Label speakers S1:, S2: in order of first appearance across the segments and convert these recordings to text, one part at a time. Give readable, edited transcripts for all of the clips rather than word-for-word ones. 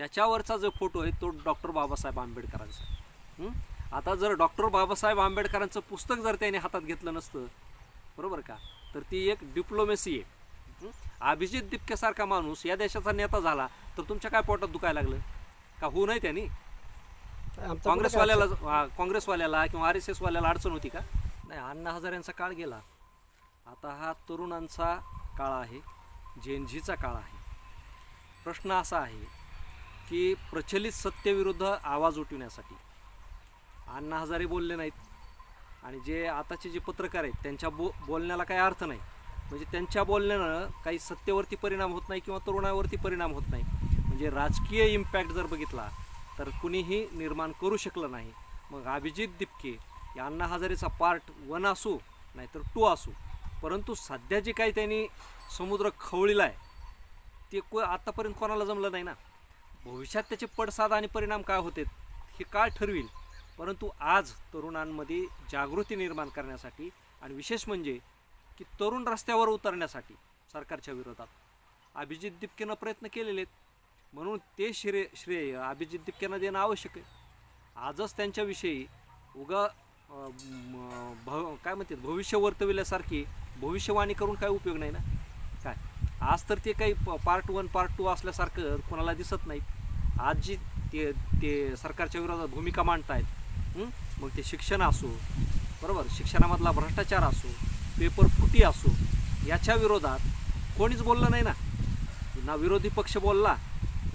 S1: त्याच्यावरचा जो फोटो आहे तो डॉक्टर बाबासाहेब आंबेडकरांचा. आता जर डॉक्टर बाबासाहेब आंबेडकरांचं पुस्तक जर त्याने हातात घेतलं नसतं, बरोबर का, तर ती एक डिप्लोमेसी आहे. अभिजित दिपकेसारखा माणूस या देशाचा नेता झाला तर तुमच्या काय पोटात दुखायला लागलं का? होऊ नये त्यांनी. काँग्रेसवाल्याला किंवा RSS वाल्याला अडचण होती का? नाही. अण्णा हजारेंचा काळ गेला. आता हा तरुणांचा काळ आहे, जेनझीचा काळ आहे. प्रश्न असा आहे की प्रचलित सत्तेविरुद्ध आवाज उठविण्यासाठी अण्णा हजारे बोलले नाहीत आणि जे आताचे जे पत्रकार आहेत त्यांच्या बोलण्याला काही अर्थ नाही. म्हणजे त्यांच्या बोलण्यानं काही सत्तेवरती परिणाम होत नाही किंवा तरुणावरती परिणाम होत नाही. म्हणजे राजकीय इम्पॅक्ट जर बघितला तर कुणीही निर्माण करू शकलं नाही. मग अभिजित दिपके या अण्णा हजारेचा पार्ट 1 असो नाहीतर 2 असो, परंतु सध्या जे काही त्यांनी समुद्र खवळीला आहे ते आतापर्यंत कोणाला जमलं नाही ना. भविष्यात त्याचे पडसाद आणि परिणाम काय होते हे काळ ठरविल. परंतु आज तरुणांमध्ये जागृती निर्माण करण्यासाठी आणि विशेष म्हणजे की तरुण रस्त्यावर उतरण्यासाठी सरकारच्या विरोधात अभिजित दिपकेनं प्रयत्न केलेले आहेत. म्हणून ते श्रेय अभिजित दिपकेनं देणं आवश्यक आहे. आजच त्यांच्याविषयी उगा काय म्हणतात भविष्य वर्तविल्यासारखी भविष्यवाणी करून काय उपयोग नाही ना. काय आज तर ते काही पार्ट 1 पार्ट 2 असल्यासारखं कोणाला दिसत नाही. आज जी ते सरकारच्या विरोधात भूमिका मांडतायत, मग ते शिक्षण असो, बरोबर, शिक्षणामधला भ्रष्टाचार असो, पेपर फुटी असो, याच्या विरोधात कोणीच बोललं नाही ना. ना विरोधी पक्ष बोलला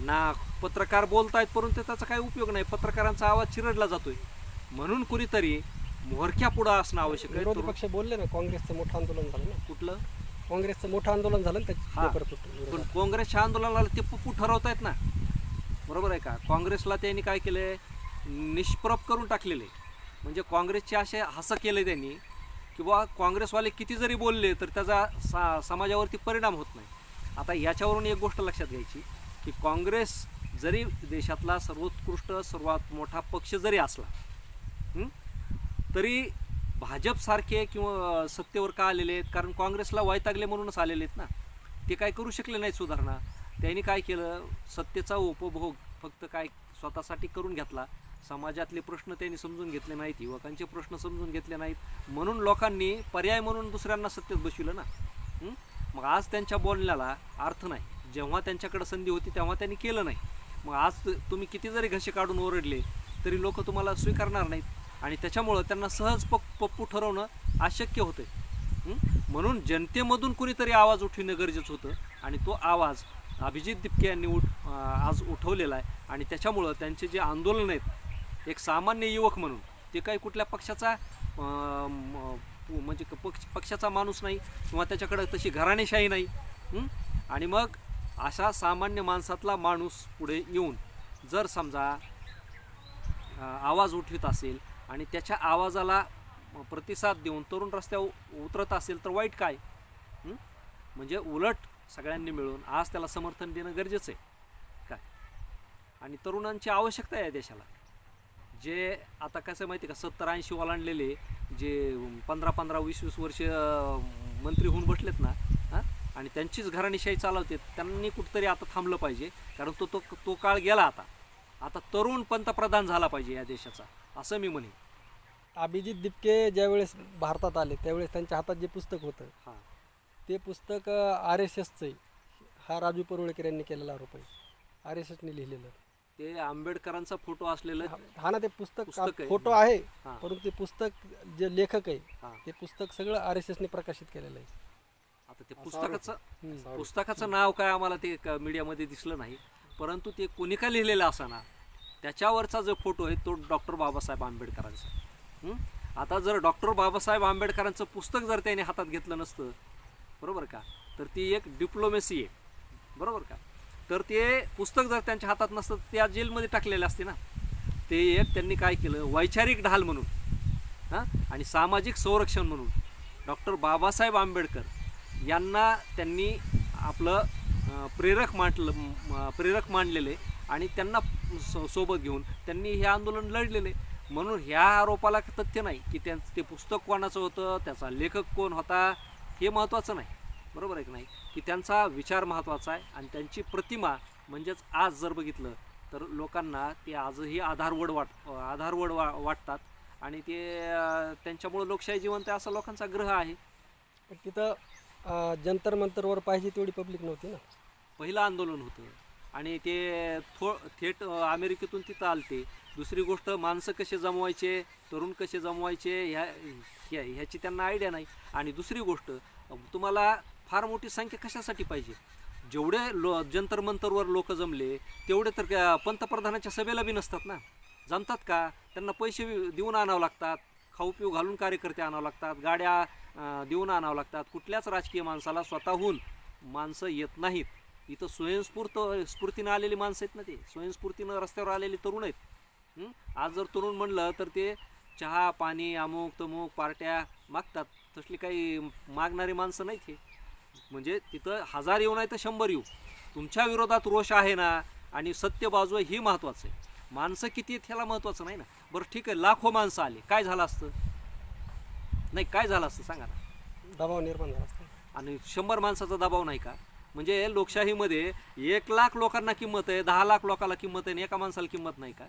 S1: ना पत्रकार बोलतायत, परंतु त्याचा काही उपयोग नाही. पत्रकारांचा आवाज चिरडला जातोय. म्हणून कुणीतरी मोहरक्या पुढं असणं आवश्यक आहे.
S2: विरोधी पक्ष बोलले ना, काँग्रेसचं मोठं आंदोलन झालं ना.
S1: कुठलं
S2: काँग्रेसचं मोठं आंदोलन झालं ना,
S1: पण काँग्रेसच्या आंदोलनाला ते पप्पू ठरवतायत ना, बरोबर आहे का. काँग्रेसला त्यांनी काय केलंय, निष्प्रभ करून टाकलेले. म्हणजे काँग्रेसचे असे हसं केले त्यांनी की बा काँग्रेसवाले किती जरी बोलले तर त्याचा समाजावरती परिणाम होत नाही. आता याच्यावरून एक गोष्ट लक्षात घ्यायची की काँग्रेस जरी देशातला सर्वोत्कृष्ट सर्वात मोठा पक्ष जरी असला तरी भाजपसारखे किंवा सत्तेवर का आलेले आहेत, कारण काँग्रेसला वैतागले म्हणूनच आलेले आहेत ना. ते काय करू शकले नाहीत सुधारणा. त्यांनी काय केलं, सत्तेचा उपभोग फक्त काय स्वतःसाठी करून घेतला. समाजातले प्रश्न त्यांनी समजून घेतले नाहीत, युवकांचे प्रश्न समजून घेतले नाहीत, म्हणून लोकांनी पर्याय म्हणून दुसऱ्यांना सत्तेत बसविलं ना. मग आज त्यांच्या बोलण्याला अर्थ नाही. जेव्हा त्यांच्याकडे संधी होती तेव्हा त्यांनी केलं नाही. मग आज तुम्ही किती जरी घसे काढून ओरडले तरी लोक तुम्हाला स्वीकारणार नाहीत आणि त्याच्यामुळं त्यांना सहज पप्पू ठरवणं अशक्य होतं. म्हणून जनतेमधून कुणीतरी आवाज उठविणं गरजेचं होतं आणि तो आवाज अभिजित दिपके यांनी आज उठवलेला आहे. आणि त्याच्यामुळं त्यांचे जे आंदोलन आहेत, एक सामान्य युवक म्हणून, ते काही कुठल्या पक्षाचा म्हणजे पक्षाचा माणूस नाही किंवा त्याच्याकडं तशी घराणेशाही नाही. आणि मग अशा सामान्य माणसातला माणूस पुढे येऊन जर समजा आवाज उठवित असेल आणि त्याच्या आवाजाला प्रतिसाद देऊन तरुण रस्त्यावर उतरत असेल तर वाईट काय. म्हणजे उलट सगळ्यांनी मिळून आज त्याला समर्थन देणं गरजेचं आहे काय. आणि तरुणांची आवश्यकता आहे या देशाला. जे आता कसं माहिती का, 70-80 ओलांडलेले जे 15-15, 20-20 वर्ष मंत्री होऊन बसलेत ना, आणि त्यांचीच घराणेशाही चालवते, त्यांनी कुठंतरी आता थांबलं पाहिजे. कारण तो काळ गेला. आता तरुण पंतप्रधान झाला पाहिजे या देशाचा, असं मी म्हणेन.
S2: अभिजित दिपके ज्यावेळेस भारतात आले त्यावेळेस त्यांच्या हातात जे पुस्तक होतं ते पुस्तक RSSचं आहे. हा राजू परुळेकर यांनी केलेला आरोप आहे. RSSने लिहिलेलं
S1: ते आंबेडकरांचा फोटो असलेलं.
S2: हा ना, ते पुस्तक
S1: आहे.
S2: फोटो आहे, परंतु ते पुस्तक जे लेखक आहे ते पुस्तक सगळं RSSने प्रकाशित केलेलं आहे.
S1: आता ते पुस्तकाचं नाव काय आम्हाला ते मीडियामध्ये दिसलं नाही, परंतु ते कोणी का लिहिलेलं असाना त्याच्यावरचा जो फोटो आहे तो डॉक्टर बाबासाहेब आंबेडकरांचा. आता जर डॉक्टर बाबासाहेब आंबेडकरांचं पुस्तक जर त्याने हातात घेतलं नसतं, बरोबर का, तर ती एक डिप्लोमेसी आहे, बरोबर का. तर ते पुस्तक जर त्यांच्या हातात नसतं त्या जेलमध्ये टाकलेले असते ना. ते एक त्यांनी काय केलं, वैचारिक ढाल म्हणून आणि सामाजिक संरक्षण म्हणून डॉक्टर बाबासाहेब आंबेडकर यांना त्यांनी आपलं प्रेरक मानलेले आणि त्यांना सोबत घेऊन त्यांनी हे आंदोलन लढलेले. म्हणून ह्या आरोपाला तथ्य नाही की ते पुस्तक कोणाचं होतं, त्याचा लेखक कोण होता हे महत्त्वाचं नाही, बरोबर आहे की नाही, की त्यांचा विचार महत्त्वाचा आहे. आणि त्यांची प्रतिमा म्हणजेच आज जर बघितलं तर लोकांना ते आजही आधारवड वाटतात आणि ते त्यांच्यामुळे लोकशाही जिवंत आहे असा लोकांचा ग्रह आहे.
S2: पण तिथं जंतर मंतरवर पाहिजे तेवढी पब्लिक नव्हती ना.
S1: पहिलं आंदोलन होतं आणि ते थेट अमेरिकेतून तिथं आलते. दुसरी गोष्ट, माणसं कसे जमवायचे, तरुण कसे जमवायचे ह्याची त्यांना आयडिया नाही. आणि दुसरी गोष्ट, तुम्हाला फार मोठी संख्या कशासाठी पाहिजे? जेवढे जंतर मंतरवर लोक जमले तेवढे तर पंतप्रधानाच्या सभेला बी नसतात ना. जमतात का? त्यांना पैसे देऊन आणावं लागतात, खाऊ पिऊ घालून कार्यकर्ते आणावं लागतात, गाड्या देऊन आणावं लागतात. कुठल्याच राजकीय माणसाला स्वतःहून माणसं येत नाहीत. इथं स्फूर्तीनं आलेली माणसं आहेत ना, ते स्वयंस्फूर्तीनं रस्त्यावर आलेली तरुण आहेत. आज जर तरुण म्हणलं तर ते चहा पाणी अमुक तमुक पार्ट्या मागतात. तसली काही मागणारी माणसं नाहीत हे. म्हणजे तिथं 1000 येऊ नाही तर 100 येऊ, तुमच्या विरोधात रोष आहे ना आणि सत्य बाजू आहे ही महत्त्वाचं आहे. माणसं किती आहेत ह्याला महत्त्वाचं नाही ना. बरं ठीक आहे, लाखो माणसं आले, काय झालं असतं? नाही, काय झालं असतं सांगा ना.
S2: दबाव निर्माण झाला असता.
S1: आणि 100 माणसाचा दबाव नाही का? म्हणजे लोकशाहीमध्ये 1 लाख लोकांना किंमत आहे, 10 लाख लोकांना किंमत आहे आणि एका माणसाला किंमत नाही का?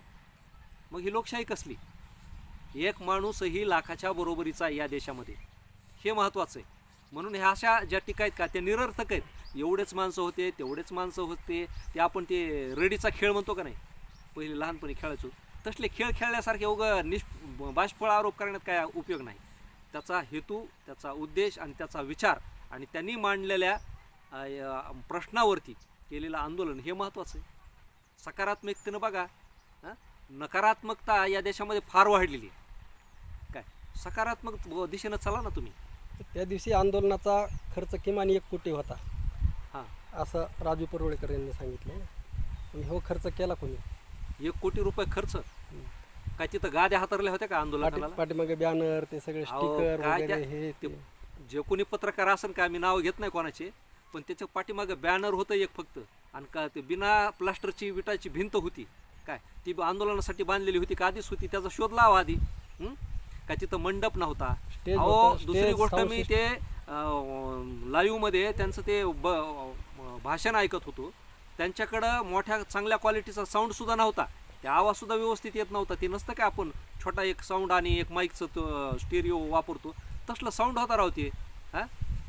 S1: मग ही लोकशाही कसली? एक माणूसही लाखाच्या बरोबरीचा आहे या देशामध्ये, हे महत्त्वाचं आहे. म्हणून ह्या अशा ज्या टीका आहेत का त्या निरर्थक आहेत. एवढेच माणसं होते, तेवढेच माणसं होते, ते आपण ते रेडीचा खेळ म्हणतो का नाही, पहिले लहानपणी खेळायचो, तसले खेळ खेळण्यासारखे बाष्फळ आरोप करण्यात काय उपयोग नाही. त्याचा हेतू, त्याचा उद्देश आणि त्याचा विचार आणि त्यांनी मांडलेल्या प्रश्नावरती केलेलं आंदोलन हे महत्त्वाचं आहे. सकारात्मकतेनं बघा, नकारात्मकता या देशामध्ये फार वाढलेली आहे. काय सकारात्मक दिशेनं चला ना तुम्ही.
S2: त्या दिवशी आंदोलनाचा खर्च किमान 1 कोटी होता,
S1: हां,
S2: असं राजू परुळेकर यांनी सांगितलं. पण हो खर्च केला कोणी?
S1: 1 कोटी रुपये खर्च? काय तिथं गाद्या हातरल्या होत्या का आंदोलनाला?
S2: पाठीमागे बॅनर, ते सगळे स्टिकर वगैरे हे ते.
S1: जे कोणी पत्रकार असेल का, मी नाव घेत नाही कोणाचे, पण त्याच्या पाठीमागे बॅनर होतं एक फक्त. आणि का ते बिना प्लास्टरची विटाची भिंत होती काय, ती आंदोलनासाठी बांधलेली होती का आधीच होती? त्याचा शोध लावा आधी. काय तिथं मंडप नव्हता? अहो, दुसरी गोष्ट, मी ते लाईव्ह मध्ये त्यांचं ते भाषण ऐकत होतो. त्यांच्याकडं मोठ्या चांगल्या क्वालिटीचा साऊंड सुद्धा नव्हता, त्या आवाज सुद्धा व्यवस्थित येत नव्हता. ते नसतं का आपण छोटा एक साऊंड आणि एक माईकचं स्टेरिओ वापरतो, तसलं साऊंड होता राव ते.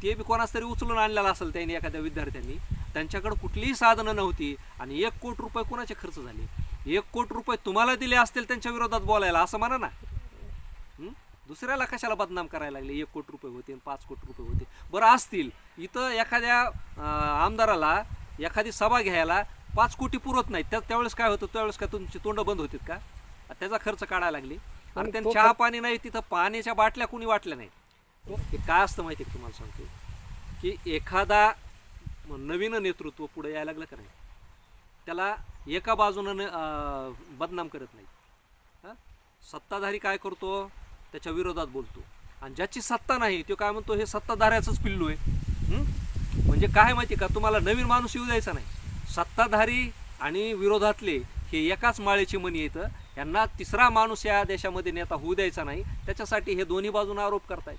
S1: ते बी कोणाच तरी उचलून आणलेलं असेल त्यांनी, एखाद्या विद्यार्थ्यांनी. त्यांच्याकडे कुठलीही साधनं नव्हती आणि 1 कोटी रुपये कोणाचे खर्च झाले? 1 कोटी रुपये तुम्हाला दिले असतील त्यांच्या विरोधात बोलायला, असं म्हणा ना. दुसऱ्याला कशाला बदनाम करायला लागले? 1 कोटी रुपये होते, 5 कोटी रुपये होते. बरं असतील, इथं एखाद्या आमदाराला एखादी सभा घ्यायला 5 कोटी पुरत नाही. त्यावेळेस काय होतं? त्यावेळेस काय तुमची तोंड बंद होतीत का? त्याचा खर्च काढायला लागले. आणि त्यांनी चहा पाणी नाही, तिथं पाण्याच्या बाटल्या कुणी वाटल्या नाहीत. हे काय असतं माहिती आहे? तुम्हाला सांगतो की एखादा नवीन नेतृत्व पुढे यायला लागलं का नाही, त्याला एका बाजूनं बदनाम करत नाही. सत्ताधारी काय करतो? त्याच्या विरोधात बोलतो. आणि ज्याची सत्ता नाही तो काय म्हणतो? हे सत्ताधाऱ्याचंच पिल्लू आहे. म्हणजे काय माहिती का, तुम्हाला नवीन माणूस येऊ द्यायचा नाही. सत्ताधारी आणि विरोधातले हे एकाच माळेची मणी येतं. यांना तिसरा माणूस या देशामध्ये नेता होऊ द्यायचा नाही. त्याच्यासाठी हे दोन्ही बाजूने आरोप करतायत.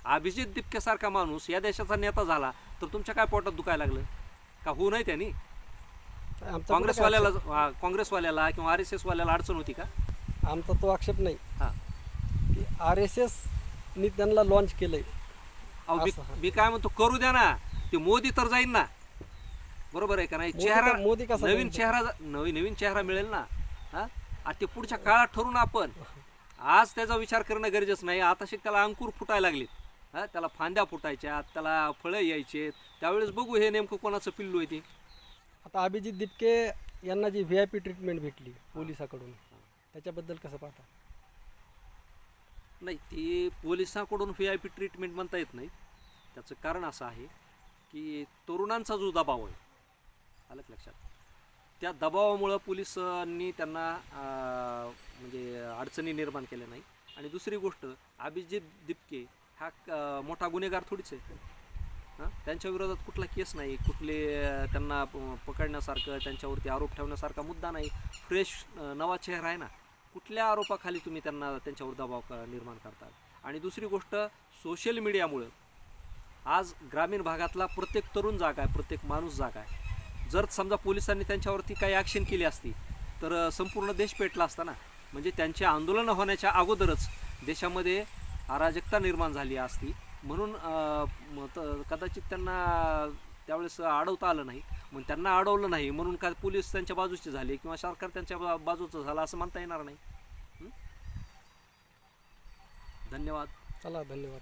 S1: अभिजित दिपकेसारखा माणूस काँग्रेस या देशाचा नेता झाला तर तुमच्या काय पोटात दुखायला लागलं का? होऊ नाही त्यांनी? काँग्रेसवाल्याला किंवा RSS वाल्याला अडचण होती का?
S2: आमचा तो आक्षेप नाही.
S1: हां,
S2: की RSS नी त्यांना लॉन्च केलंय.
S1: मी काय म्हणतो, करू द्या ना. ते मोदी तर जाईन ना, बरोबर आहे का नाही? चेहरा
S2: मोदी कसा
S1: नवीन चेहरा मिळेल ना. ते पुढच्या काळात ठरून आपण आज त्याचा विचार करणं गरजेचं नाही. आता त्याला अंकुर फुटायला लागलेत, त्याला फांद्या फुटायच्या, त्याला फळं यायचे. त्यावेळेस बघू हे नेमकं कोणाचं पिल्लू आहे ते.
S2: आता अभिजित दिपके यांना जी VIP ट्रीटमेंट भेटली पोलिसाकडून, त्याच्याबद्दल कसं पाहता?
S1: नाही, ती पोलिसांकडून VIP ट्रीटमेंट म्हणता येत नाही. त्याचं कारण असं आहे की तरुणांचा जो दबाव आहे, आलं लक्षात, त्या दबावामुळं पोलिसांनी त्यांना म्हणजे अडचणी निर्माण केल्या नाही. आणि दुसरी गोष्ट, अभिजित दिपके हा मोठा गुन्हेगार थोडीच आहे. त्यांच्या विरोधात कुठला केस नाही, कुठले त्यांना पकडण्यासारखं, त्यांच्यावरती आरोप ठेवण्यासारखा मुद्दा नाही. फ्रेश नवा चेहरा आहे ना. कुठल्या आरोपाखाली तुम्ही त्यांच्यावर दबाव निर्माण करतात? आणि दुसरी गोष्ट, सोशल मीडियामुळं आज ग्रामीण भागातला प्रत्येक तरुण जागा आहे, प्रत्येक माणूस जागा आहे. जर समजा पोलिसांनी त्यांच्यावरती काही ॲक्शन केली असती तर संपूर्ण देश पेटला असता ना. म्हणजे त्यांचे आंदोलनं होण्याच्या अगोदरच देशामध्ये अराजकता निर्माण झाली असती, म्हणून कदाचित त्यांना त्यावेळेस अडवता आलं नाही. मग त्यांना अडवलं नाही म्हणून काय पोलीस त्यांच्या बाजूचे झाले किंवा सरकार त्यांच्या बाजूचं झालं असं म्हणता येणार नाही. धन्यवाद.
S2: चला, धन्यवाद.